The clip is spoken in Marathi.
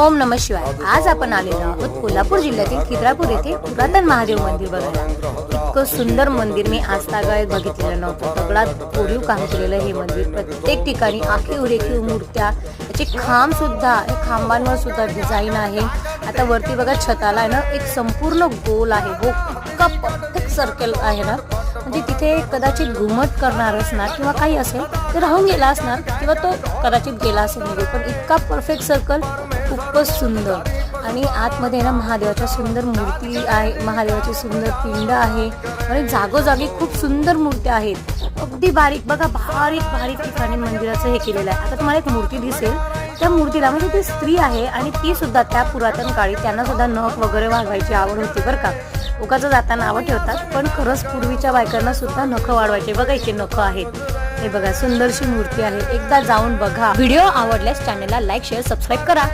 ओम नमः शिवाय। आज आपण आलेलो आहोत कोल्हापूर जिल्ह्यातील खिद्रापूर येथे पुरातन महादेव मंदिर बघायला। इतकं सुंदर मंदिर मी आजतागायत बघितलेलं नव्हतं। दगडात कोरीव काम केलेलं हे मंदिर, प्रत्येक ठिकाणी आखीव रेखीव मूर्त्या, त्याचे खांब सुद्धा, खांबांवर सुद्धा डिझाईन आहे। आता वरती बघा छताला आहे ना एक संपूर्ण गोल आहे, हो इतका परफेक्ट सर्कल आहे ना, म्हणजे तिथे कदाचित घुमट करणार असणार किंवा काही असेल ते राहून गेला असणार किंवा तो कदाचित गेला असेल म्हणजे, पण इतका परफेक्ट सर्कल, खूपच सुंदर। आणि आतमध्ये ना महादेवाच्या सुंदर मूर्ती आहे, महादेवाची सुंदर पिंड आहे आणि जागोजागी खूप सुंदर मूर्त्या आहेत, अगदी बारीक बघा, बारीक बारीक ठिकाणी मंदिराचं हे केलेलं आहे। आता तुम्हाला एक मूर्ती दिसेल, त्या मूर्तीला म्हणजे ती स्त्री आहे आणि ती सुद्धा त्या पुरातन काळी त्यांना सुद्धा नख वगैरे वाढवायची आवड होती बरं का। उगाच जाता नावं ठेवतात, पण खरंच पूर्वीच्या बायकांना सुद्धा नख वाढवायचे बघा, इथे नख आहेत। हे बघा सुंदरशी मूर्ती आहे, एकदा जाऊन बघा। व्हिडिओ आवडल्यास चॅनलला लाईक शेअर सबस्क्राईब करा।